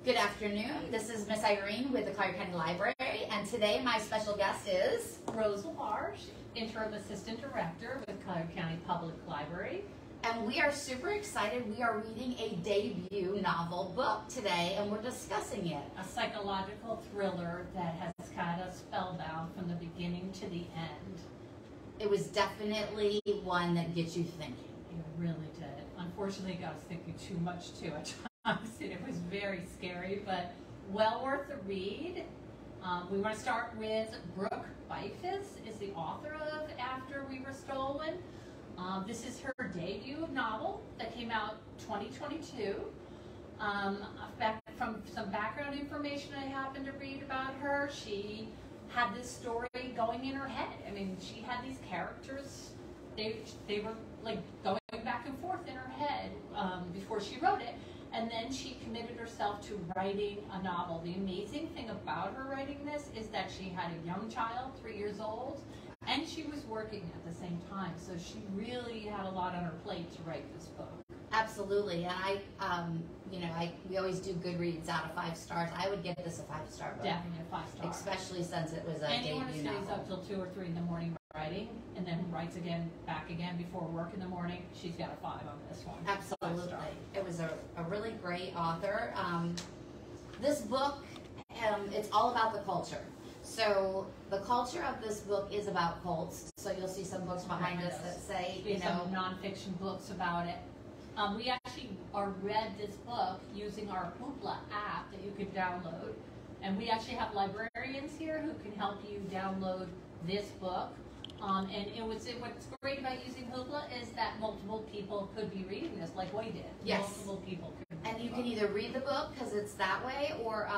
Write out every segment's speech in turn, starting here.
Good afternoon. This is Miss Irene with the Collier County Library, and today my special guest is Rose Lamarche, Interim Assistant Director with Collier County Public Library. And we are super excited. We are reading a debut novel book today, and we're discussing it. A psychological thriller that has kind of spellbound from the beginning to the end. It was definitely one that gets you thinking. It really did. Unfortunately, it got us thinking too much too at times. It was very scary, but well worth the read. We want to start with Brooke Beyfuss is the author of After We Were Stolen. This is her debut novel that came out 2022. From some background information I happened to read about her, she had this story going in her head. I mean, she had these characters, they were like going back and forth in her head before she wrote it. And then she committed herself to writing a novel. The amazing thing about her writing this is that she had a young child, 3 years old, and she was working at the same time. So she really had a lot on her plate to write this book. Absolutely. And we always do Goodreads out of 5 stars. I would give this a 5-star book. Definitely a 5-star. Especially since it was a Anyone who debut stays novel. up till 2 or 3 in the morning writing and then writes back again before work in the morning, she's got a 5 on this one. Absolutely. It was a really great author. This book, it's all about the culture. So the culture of this book is about cults. So you'll see some books behind us that say, some nonfiction books about it. We actually read this book using our Hoopla app that you can download. And we actually have librarians here who can help you download this book. What's great about using Hoopla is that multiple people could be reading this, like we did. Yes. Multiple people could read And you can either read the book because it's that way, or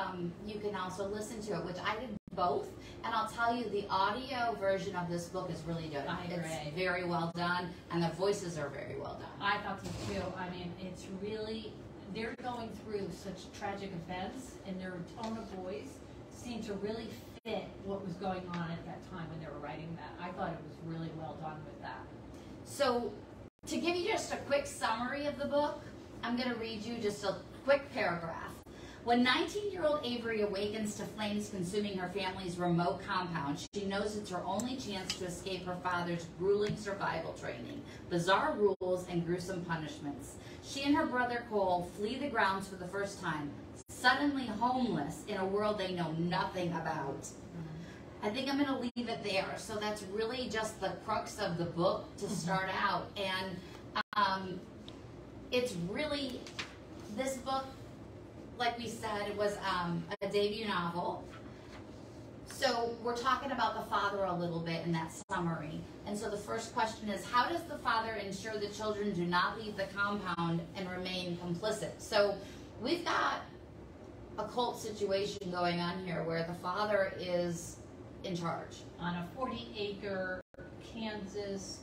you can also listen to it, which I did both. And I'll tell you, the audio version of this book is really good. I agree. It's very well done, and the voices are very well done. I thought so too. I mean, it's really, they're going through such tragic events, and their tone of voice seemed to really fit what was going on at that time when they were writing that. I thought it was really well done with that. So, to give you just a quick summary of the book, I'm going to read you just a quick paragraph. When 19-year-old Avery awakens to flames consuming her family's remote compound, she knows it's her only chance to escape her father's grueling survival training, bizarre rules, and gruesome punishments. She and her brother Cole flee the grounds for the first time, suddenly homeless in a world they know nothing about. I think I'm going to leave it there. So that's really just the crux of the book to start out. And it's really, this book, like we said, it was a debut novel. So we're talking about the father a little bit in that summary. And so the first question is, how does the father ensure the children do not leave the compound and remain complicit? So we've got a cult situation going on here where the father is in charge. On a 40-acre Kansas,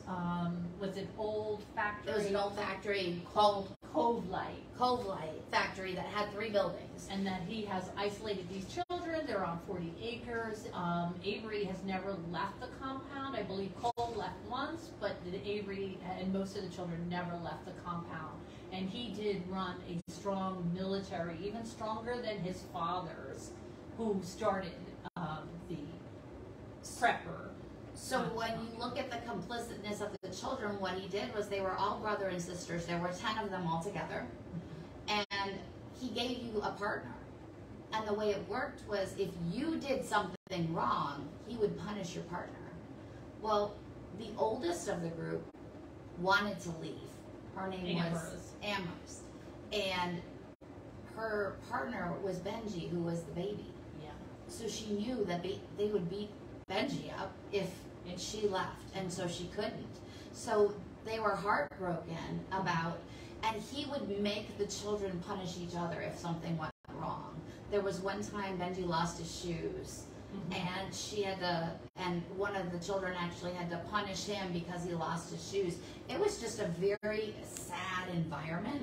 was it old factory? It was an old factory called Cove Light factory that had 3 buildings. And that he has isolated these children. They're on 40 acres. Avery has never left the compound. I believe Cole left once, but Avery and most of the children never left the compound. And he did run a strong military, even stronger than his father's, who started the prepper. So when you look at the complicitness of the children, what he did was they were all brother and sisters. There were 10 of them all together. And he gave you a partner. And the way it worked was if you did something wrong, he would punish your partner. Well, the oldest of the group wanted to leave. Her name was Amherst. And her partner was Benji, who was the baby. Yeah. So she knew that they would beat Benji up if she left, and so she couldn't. So they were heartbroken about, and he would make the children punish each other if something went wrong. There was one time Benji lost his shoes, and she had to, and one of the children actually had to punish him because he lost his shoes. It was just a very sad environment.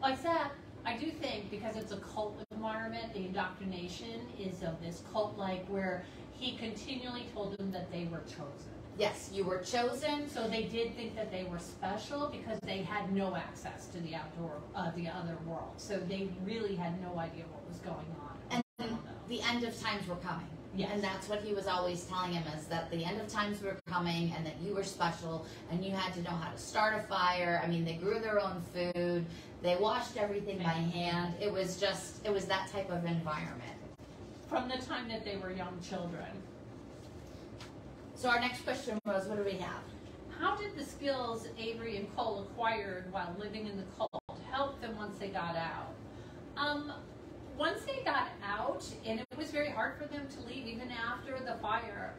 Like that, I do think because it's a cult environment, the indoctrination is of this cult-like where he continually told them that they were chosen. Yes, you were chosen. So they did think that they were special because they had no access to the the other world. So they really had no idea what was going on. And the end of times were coming. Yes. And that's what he was always telling him, is that the end of times were coming and that you were special and you had to know how to start a fire. I mean, they grew their own food. They washed everything by hand. It was that type of environment. From the time that they were young children. So our next question was, what do we have? How did the skills Avery and Cole acquired while living in the cult help them once they got out? Once they got out, and it was very hard for them to leave even after the fire,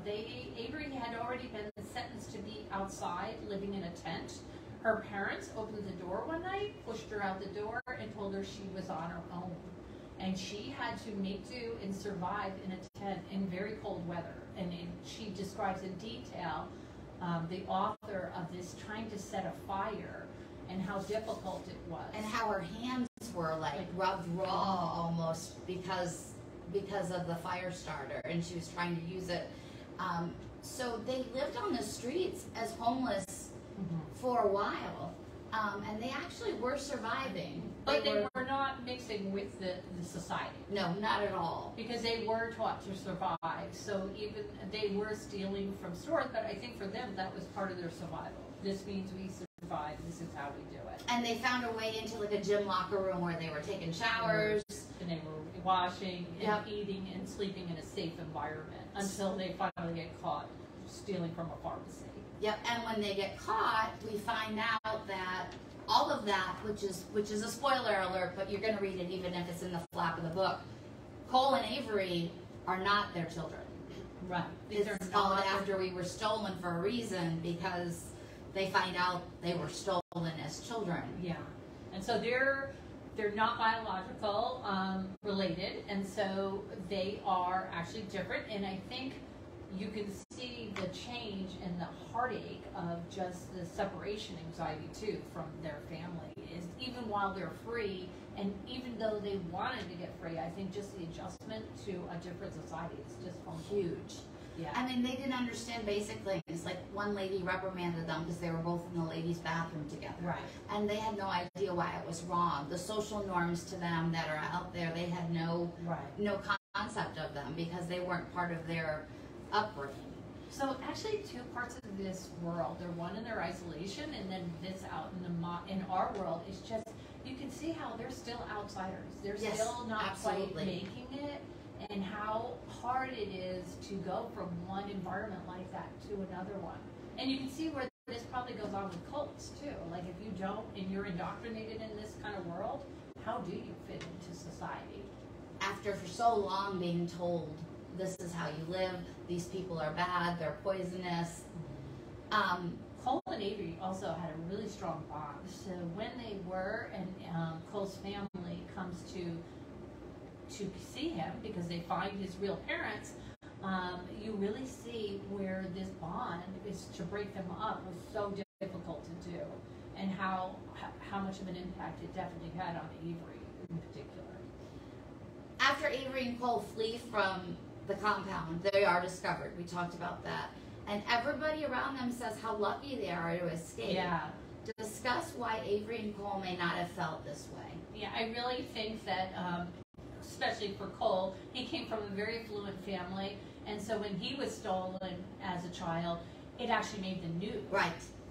Avery had already been sentenced to be outside living in a tent. Her parents opened the door one night, pushed her out the door, and told her she was on her own. And she had to make do and survive in a tent in very cold weather. And she describes in detail the author of this trying to set a fire and how difficult it was. And how her hands were like rubbed raw almost because of the fire starter, and she was trying to use it. So they lived on the streets as homeless for a while, and they actually were surviving. But they were not mixing with the society. No, not at all. Because they were taught to survive. So even they were stealing from stores, but I think for them that was part of their survival. This means we survive. This is how we do it. And they found a way into like a gym locker room where they were taking showers. And they were washing and eating and sleeping in a safe environment until they finally get caught stealing from a pharmacy. Yep, and when they get caught, we find out that all of that, which is a spoiler alert, but you're going to read it even if it's in the flap of the book, Cole and Avery are not their children. Right. It's called After We Were Stolen for a reason, because they find out they were stolen as children. Yeah. And so they're not biological related, and so they are actually different. And I think you can see the change and the heartache of just the separation anxiety too from their family, is even while they're free, and even though they wanted to get free, I think just the adjustment to a different society is just huge. Yeah. I mean, they didn't understand basic things. Like one lady reprimanded them because they were both in the ladies' bathroom together. Right. And they had no idea why it was wrong. The social norms to them that are out there, they had no concept of them because they weren't part of their upbringing. So actually, two parts of this world. They're one in their isolation, and then this out in our world is just, you can see how they're still outsiders. They're still not quite making it, and how hard it is to go from one environment like that to another one. And you can see where this probably goes on with cults too. Like if you don't, and you're indoctrinated in this kind of world, how do you fit into society? After for so long being told, this is how you live, these people are bad, they're poisonous. Cole and Avery also had a really strong bond. So when they were, and Cole's family comes to see him because they find his real parents, you really see where this bond is to break them up was so difficult to do, and how much of an impact it definitely had on Avery in particular. After Avery and Cole flee from the compound, they are discovered. We talked about that. And everybody around them says how lucky they are to escape. Yeah. Discuss why Avery and Cole may not have felt this way. Yeah, I really think that, especially for Cole, he came from a very affluent family, and so when he was stolen as a child, it actually made the news. Right.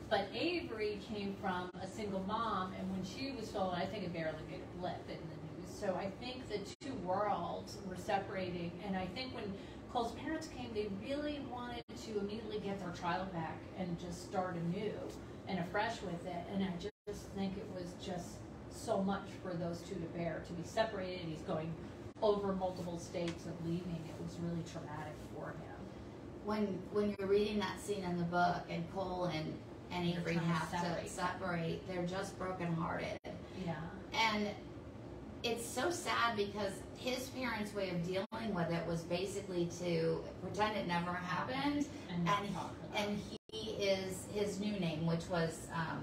But Avery came from a single mom, and when she was stolen, I think it barely made a blip in the news. So I think the two worlds were separating, and I think when Cole's parents came, they really wanted to immediately get their child back and just start anew and afresh with it. And I just think it was just so much for those two to bear, to be separated. He's going over multiple states of leaving. It was really traumatic for him. When you're reading that scene in the book, and Cole and Avery have to separate, they're just brokenhearted. Yeah. And it's so sad because his parents' way of dealing with it was basically to pretend it never happened, and he is his new name, which was I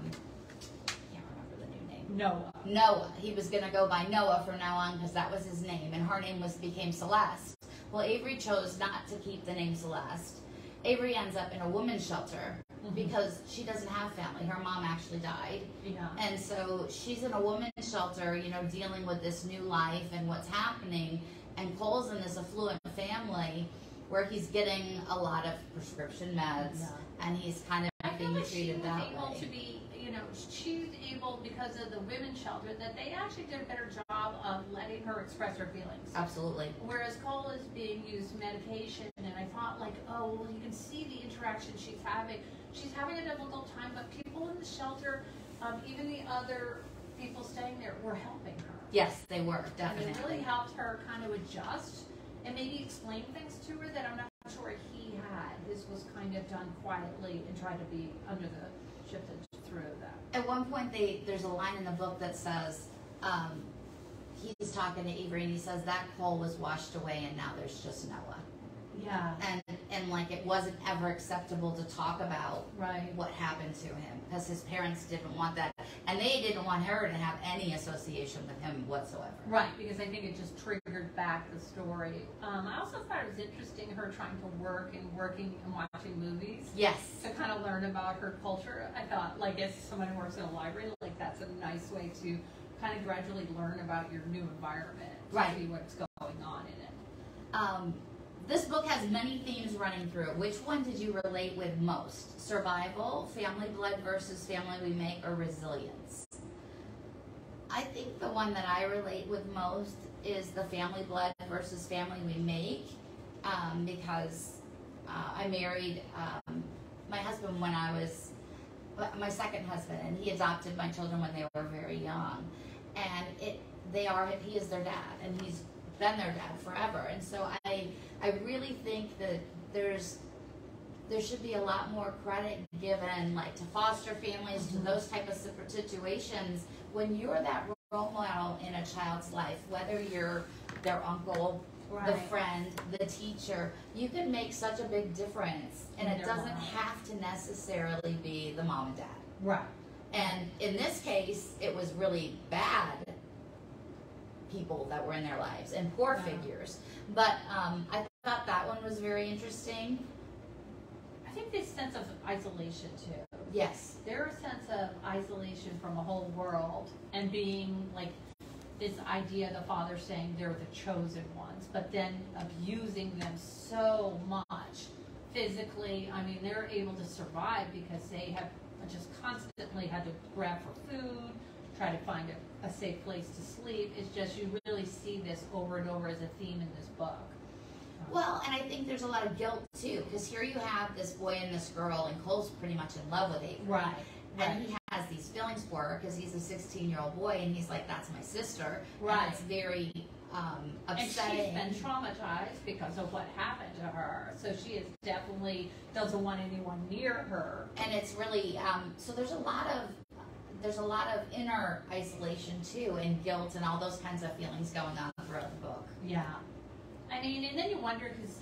can't remember the new name. Noah. He was going to go by Noah from now on because that was his name, and her name became Celeste. Well, Avery chose not to keep the name Celeste. Avery ends up in a women's shelter because she doesn't have family. Her mom actually died. Yeah. And so she's in a women's shelter, you know, dealing with this new life and what's happening. And Cole's in this affluent family where he's getting a lot of prescription meds, and he's kind of being treated that way. I feel like she was able to be, you know, she was able, because of the women's shelter, that they actually did a better job of letting her express her feelings. Absolutely. Whereas Cole is being used medication, and I thought, like, oh, well, you can see the interaction she's having. She's having a difficult time, but people in the shelter, even the other people staying there, were helping her. Yes, they were, definitely. And it really helped her kind of adjust and maybe explain things to her that I'm not sure he had. His was kind of done quietly and tried to be under the shifted through that. At one point, there's a line in the book that says, he's talking to Avery, and he says that Cole was washed away, and now there's just Noah. Yeah. And like it wasn't ever acceptable to talk about right. what happened to him because his parents didn't want that, and they didn't want her to have any association with him whatsoever. Right, because I think it just triggered back the story. I also thought it was interesting her trying to working and watching movies. Yes. To kind of learn about her culture. I thought, like, as someone who works in a library, like that's a nice way to kind of gradually learn about your new environment. Right. See what's going on in it. This book has many themes running through it. Which one did you relate with most? Survival, family blood versus family we make, or resilience? I think the one that I relate with most is the family blood versus family we make, because I married my husband when I was my second husband, and he adopted my children when they were very young, and he is their dad, and he's been their dad forever. And so I really think that there should be a lot more credit given, like, to foster families, to those type of situations when you're that role model in a child's life, whether you're their uncle, right. the friend, the teacher. You can make such a big difference, and it doesn't have to necessarily be the mom and dad. Right. And in this case, it was really bad people that were in their lives and poor figures. But I thought that one was very interesting. I think this sense of isolation too. Yes. There's a sense of isolation from a whole world and being like this idea of the father saying they're the chosen ones, but then abusing them so much physically. I mean, they're able to survive because they have just constantly had to grab for food, try to find a safe place to sleep. It's just, you really see this over and over as a theme in this book. Well, and I think there's a lot of guilt too, because here you have this boy and this girl, and Cole's pretty much in love with Avery. Right. And he has these feelings for her because he's a 16-year-old boy, and he's like, that's my sister. Right. And it's very upsetting. And she's been traumatized because of what happened to her. So she is definitely doesn't want anyone near her. And it's really, so there's a lot of inner isolation too, and guilt and all those kinds of feelings going on throughout the book. Yeah. I mean, and then you wonder, because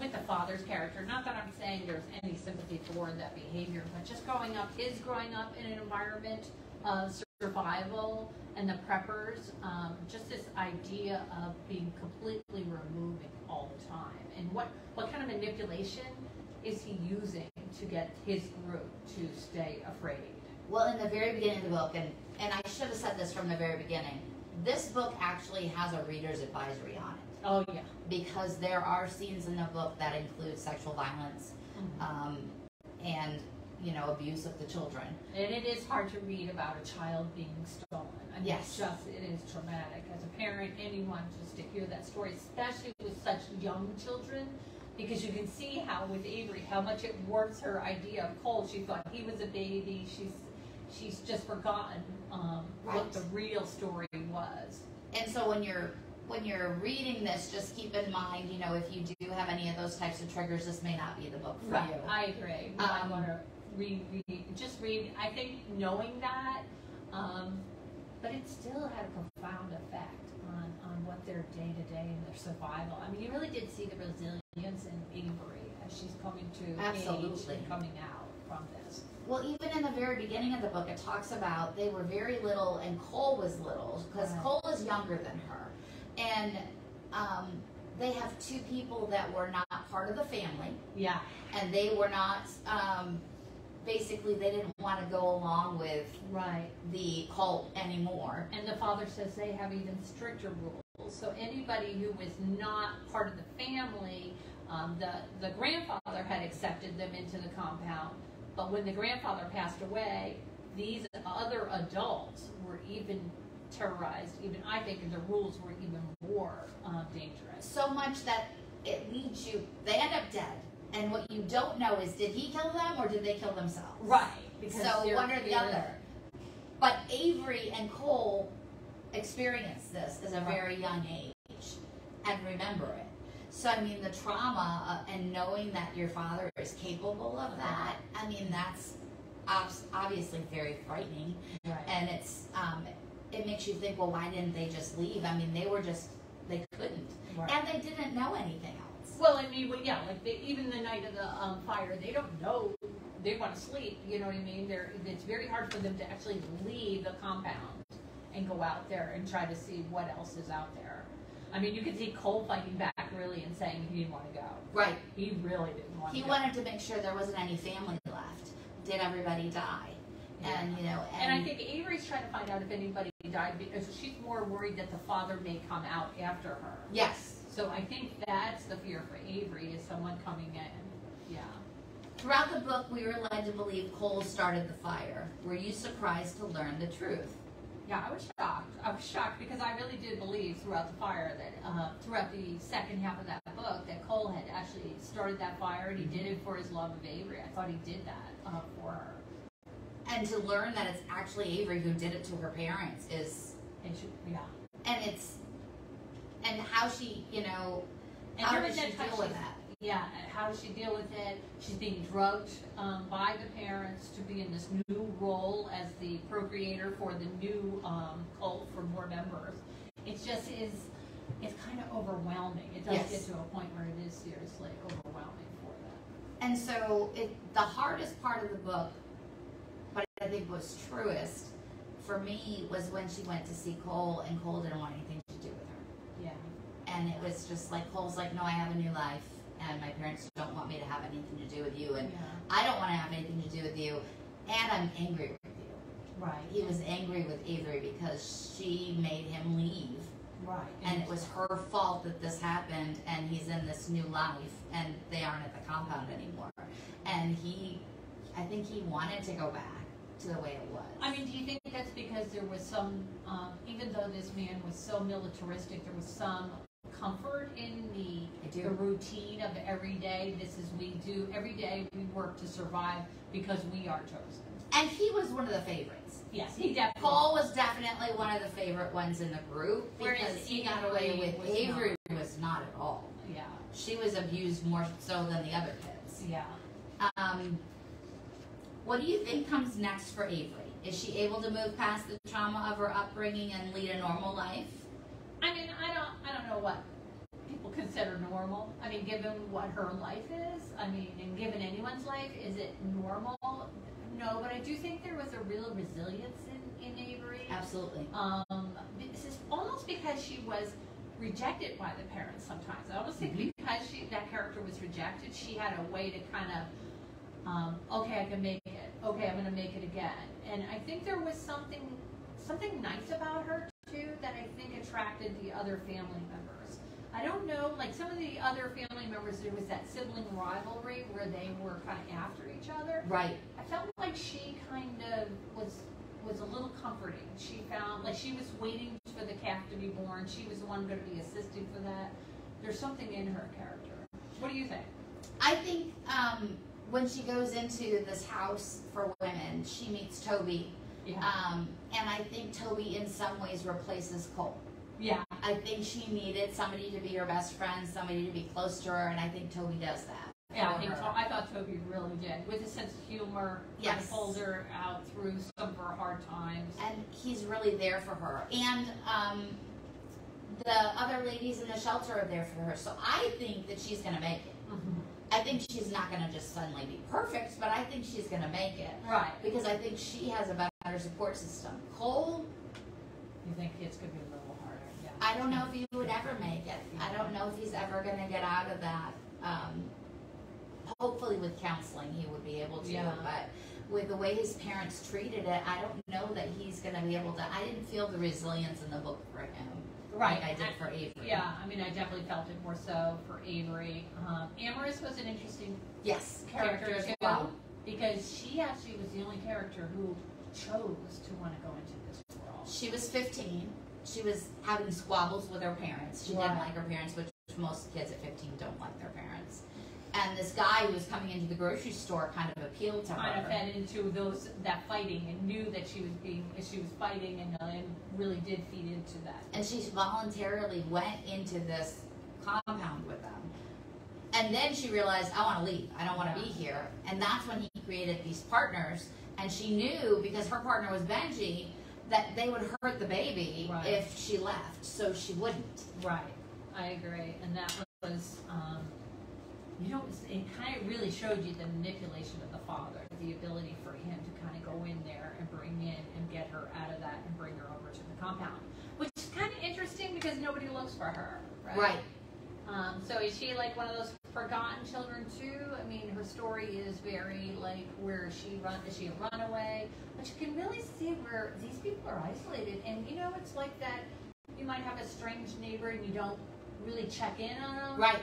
with the father's character, not that I'm saying there's any sympathy for that behavior, but just growing up in an environment of survival and the preppers, just this idea of being completely removing all the time. And what kind of manipulation is he using to get his group to stay afraid? Well, in the very beginning of the book, and I should have said this from the very beginning, this book actually has a reader's advisory on it. Oh, yeah. Because there are scenes in the book that include sexual violence, and, abuse of the children. And it is hard to read about a child being stolen. I mean, yes. It is traumatic. As a parent, anyone, just to hear that story, especially with such young children, because you can see how with Avery, how much it warps her idea of Cole. She thought he was a baby. She's just forgotten what the real story was. And so when you're reading this, just keep in mind, if you do have any of those types of triggers, this may not be the book for you. I agree. I want to read. I think knowing that, but it still had a profound effect on what their day-to-day and their survival. I mean, you really did see the resilience in Avery as she's coming to age and coming out from this. Well, even in the very beginning of the book, it talks about they were very little and Cole was little, because Cole is younger than her. And they have two people that were not not part of the family. Yeah. And they were not, basically they didn't want to go along with Right. the cult anymore. And the father says they have even stricter rules. So anybody who was not part of the family, the grandfather had accepted them into the compound. But when the grandfather passed away, these other adults were even terrorized. Even I think the rules were even more dangerous. So much that it leads you, they end up dead. And what you don't know is, did he kill them or did they kill themselves? Right. Because So one or the other. But Avery and Cole experienced this at a very young age and remember it. So, I mean, the trauma and knowing that your father is capable of that, I mean, that's obviously very frightening. Right. And it makes you think, well, why didn't they just leave? I mean, they couldn't. Right. And they didn't know anything else. Well, I mean, yeah, like even the night of the fire, they don't know. They want to sleep. You know what I mean? It's very hard for them to actually leave the compound and go out there and try to see what else is out there. I mean, you could see Cole fighting back really and saying he didn't want to go. Right. He really didn't want to go. He wanted to make sure there wasn't any family left. Did everybody die? Yeah. And, you know, and I think Avery's trying to find out if anybody died because she's more worried that the father may come out after her. yes. So I think that's the fear for Avery is someone coming in. Yeah. Throughout the book, we were led to believe Cole started the fire. Were you surprised to learn the truth? Yeah, I was shocked. I was shocked because I really did believe throughout the fire that throughout the second half of that book that Cole had actually started that fire and he did it for his love of Avery. I thought he did that for her. And to learn that it's actually Avery who did it to her parents is... And how she, you know, and how does she deal with that? Yeah, how does she deal with it? She's being drugged by the parents to be in this new role as the procreator for the new cult for more members. It just is, it's kind of overwhelming. It does get to a point where it is seriously overwhelming for them. And so the hardest part of the book, but I think was truest for me, was when she went to see Cole and Cole didn't want anything to do with her. Yeah. And it was just like, Cole's like, no, I have a new life, and my parents don't want me to have anything to do with you, and I don't want to have anything to do with you, and I'm angry with you. Right. He was angry with Avery because she made him leave. Right. And it was her fault that this happened, and he's in this new life, and they aren't at the compound anymore. And I think he wanted to go back to the way it was. I mean, do you think that's because there was some, even though this man was so militaristic, there was some comfort in the routine of every day? This is we do every day. We work to survive because we are chosen. And he was one of the favorites. Yes, he definitely. Paul was definitely one of the favorite ones in the group because he got away with. Avery was not at all. Yeah, she was abused more so than the other kids. Yeah. What do you think comes next for Avery? Is she able to move past the trauma of her upbringing and lead a normal life? I mean, I don't know what people consider normal. I mean, given what her life is, I mean, and given anyone's life, is it normal? No, but I do think there was a real resilience in Avery. Absolutely. This is almost because she was rejected by the parents sometimes. I almost think because that character was rejected, she had a way to kind of, okay, I can make it. Okay, I'm going to make it again. And I think there was something nice about her, too, that I think attracted the other family members. I don't know, like some of the other family members, there was that sibling rivalry where they were kind of after each other. Right. I felt like she kind of was a little comforting. She found, like she was waiting for the calf to be born. She was the one going to be assisting for that. There's something in her character. What do you think? I think when she goes into this house for women, she meets Toby. Yeah. And I think Toby in some ways replaces Cole. Yeah. I think she needed somebody to be her best friend, somebody to be close to her, and I think Toby does that. Yeah, I thought Toby really did. With a sense of humor, kind of pulled her out through some of her hard times. And he's really there for her. And the other ladies in the shelter are there for her. So I think that she's going to make it. Mm-hmm. I think she's not going to just suddenly be perfect, but I think she's going to make it. Right. Because I think she has a better support system. Cole... You think it's going to be a little harder? Yeah. I don't know if he would ever make it. I don't know if he's ever going to get out of that hopefully with counseling he would be able to, Yeah. but with the way his parents treated it, I don't know that he's going to be able to. I didn't feel the resilience in the book for him, Right. like I did for Avery. Yeah, I mean, I definitely felt it more so for Avery. Amorous was an interesting Yes, character as too, well. because she actually was the only character who chose to want to go into this world. She was 15. She was having squabbles with her parents. She didn't Right. like her parents, which most kids at 15 don't like their parents. And this guy who was coming into the grocery store kind of appealed to Kind of her. fed into that fighting and knew that she was fighting and really did feed into that. And she voluntarily went into this compound with them. And then she realized, I want to leave. I don't want to be here. And that's when he created these partners. And she knew, because her partner was Benji, that they would hurt the baby Right. if she left. So she wouldn't. Right, I agree, and that was, it kind of really showed you the manipulation of the father, the ability for him to kind of go in there and bring in and get her out of that and bring her over to the compound, which is kind of interesting because nobody looks for her, right? Right. So is she like one of those forgotten children too? I mean, her story is very like, where is she a runaway? But you can really see where these people are isolated, and it's like that. You might have a strange neighbor and you don't really check in on them. Right.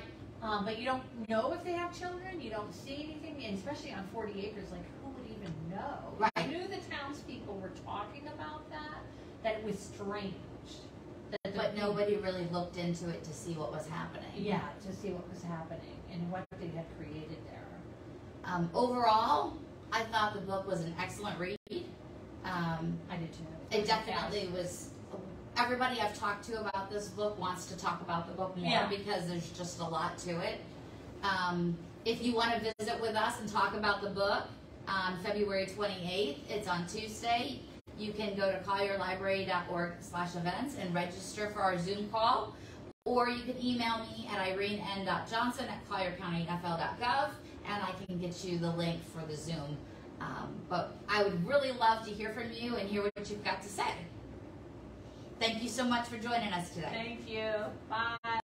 But you don't know if they have children. You don't see anything, and especially on 40 acres, like who would even know? Right. I knew the townspeople were talking about that it was strange. But nobody really looked into it to see what was happening. Yeah, to see what was happening and what they had created there. Overall, I thought the book was an excellent read. I did too. It definitely was. Everybody I've talked to about this book wants to talk about the book more Yeah. because there's just a lot to it. If you want to visit with us and talk about the book on February 28th, it's on Tuesday. You can go to collierlibrary.org/events and register for our Zoom call, or you can email me at irene.n.johnson@colliercountyfl.gov, and I can get you the link for the Zoom. But I would really love to hear from you and hear what you've got to say. Thank you so much for joining us today. Thank you. Bye.